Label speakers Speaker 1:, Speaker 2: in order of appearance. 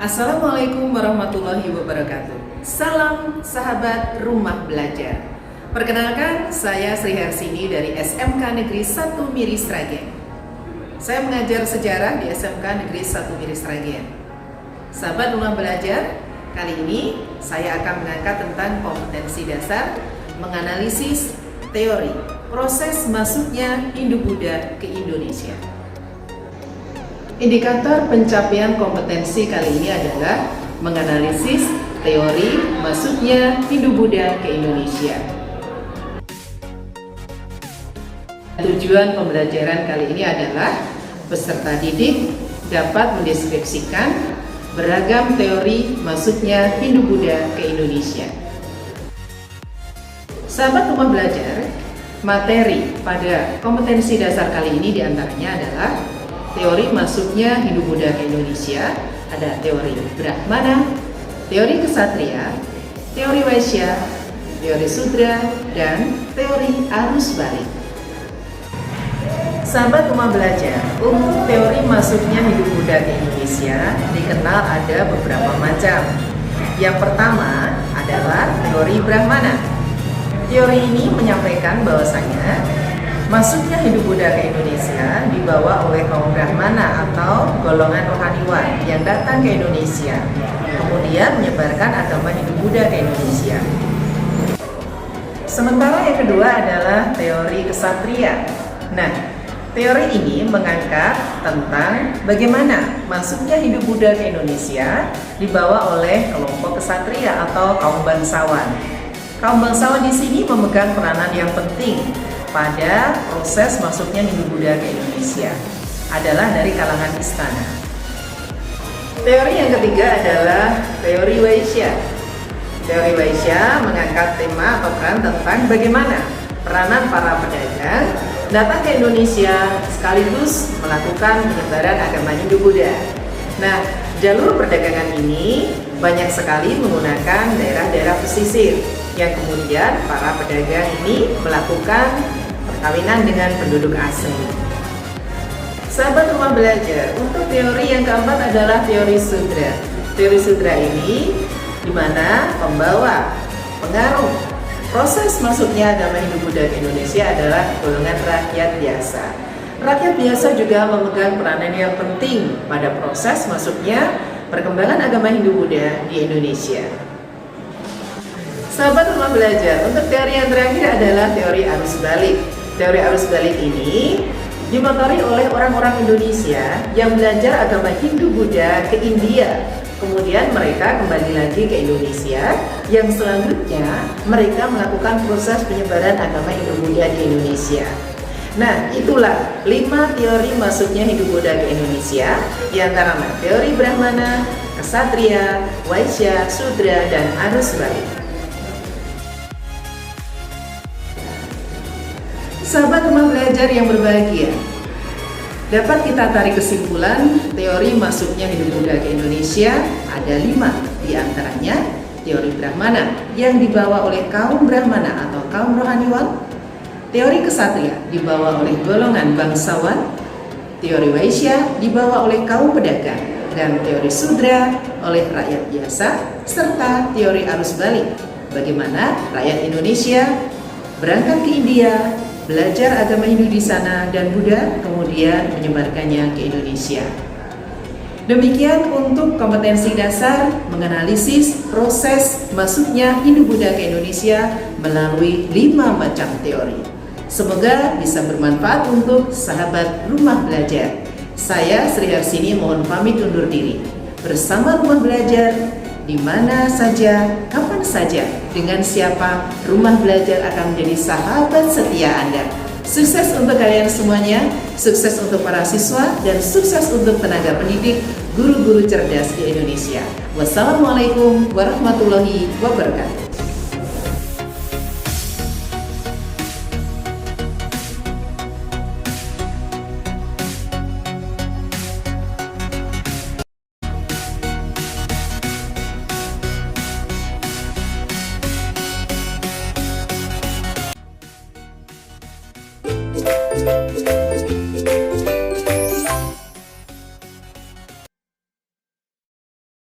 Speaker 1: Assalamualaikum warahmatullahi wabarakatuh. Salam sahabat rumah belajar. Perkenalkan, saya Sri Hersini dari SMK Negeri 1 Miri Sragen. Saya mengajar sejarah di SMK Negeri 1 Miri Sragen. Sahabat rumah belajar, kali ini saya akan mengangkat tentang kompetensi dasar menganalisis teori proses masuknya Hindu-Buddha ke Indonesia. Indikator pencapaian kompetensi kali ini adalah menganalisis teori masuknya Hindu-Buddha ke Indonesia. Tujuan pembelajaran kali ini adalah peserta didik dapat mendeskripsikan beragam teori masuknya Hindu-Buddha ke Indonesia. Sahabat rumah belajar, materi pada kompetensi dasar kali ini diantaranya adalah teori masuknya Hindu-Buddha ke Indonesia. Ada teori Brahmana, teori Ksatria, teori Waisya, teori Sudra, dan teori arus balik. Sahabat rumah belajar, untuk teori masuknya Hindu-Buddha ke Indonesia dikenal ada beberapa macam. Yang pertama adalah teori Brahmana. Teori ini menyampaikan bahwasanya masuknya Hindu-Buddha ke Indonesia dibawa oleh kaum Brahmana atau golongan rohaniwan yang datang ke Indonesia, kemudian menyebarkan agama Hindu-Buddha ke Indonesia. Sementara yang kedua adalah teori Ksatria. Nah, teori ini mengangkat tentang bagaimana masuknya Hindu-Buddha ke Indonesia dibawa oleh kelompok Ksatria atau kaum bangsawan. Kaum bangsawan di sini memegang peranan yang penting pada proses masuknya Hindu-Buddha ke Indonesia, adalah dari kalangan istana. Teori yang ketiga adalah teori Waisya. Teori Waisya mengangkat tema atau peran tentang bagaimana peranan para pedagang datang ke Indonesia sekaligus melakukan penyebaran agama Hindu-Buddha. Nah, jalur perdagangan ini banyak sekali menggunakan daerah-daerah pesisir yang kemudian para pedagang ini melakukan perkawinan dengan penduduk asing. Sahabat rumah belajar, untuk teori yang keempat adalah teori Sudra. Teori Sudra ini di mana pembawa pengaruh proses masuknya agama Hindu-Buddha ke Indonesia adalah golongan rakyat biasa. Rakyat biasa juga memegang peranan yang penting pada proses masuknya perkembangan agama Hindu-Buddha di Indonesia. Sahabat rumah belajar, untuk teori yang terakhir adalah teori arus balik. Teori arus balik ini dimotori oleh orang-orang Indonesia yang belajar agama Hindu-Buddha ke India. Kemudian mereka kembali lagi ke Indonesia, yang selanjutnya mereka melakukan proses penyebaran agama Hindu-Buddha di Indonesia. Nah, itulah 5 teori masuknya Hindu-Buddha ke Indonesia, diantara teori Brahmana, Ksatria, Waisya, Sudra, dan arus balik. Sahabat rumah belajar yang berbahagia, dapat kita tarik kesimpulan teori masuknya Hindu-Buddha ke Indonesia ada 5, diantaranya teori Brahmana yang dibawa oleh kaum Brahmana atau kaum rohaniwan, teori Ksatria dibawa oleh golongan bangsawan, teori Waisya dibawa oleh kaum pedagang, dan teori Sudra oleh rakyat biasa, serta teori arus balik, bagaimana rakyat Indonesia berangkat ke India, belajar agama Hindu di sana dan Buddha, kemudian menyebarkannya ke Indonesia. Demikian untuk kompetensi dasar menganalisis proses masuknya Hindu-Buddha ke Indonesia melalui 5 macam teori. Semoga bisa bermanfaat untuk sahabat rumah belajar. Saya Sri Hersini mohon pamit undur diri. Bersama rumah belajar, di mana saja, kapan saja, dengan siapa, rumah belajar akan menjadi sahabat setia Anda. Sukses untuk kalian semuanya, sukses untuk para siswa, dan sukses untuk tenaga pendidik, guru-guru cerdas di Indonesia. Wassalamualaikum warahmatullahi wabarakatuh.
Speaker 2: Thank you.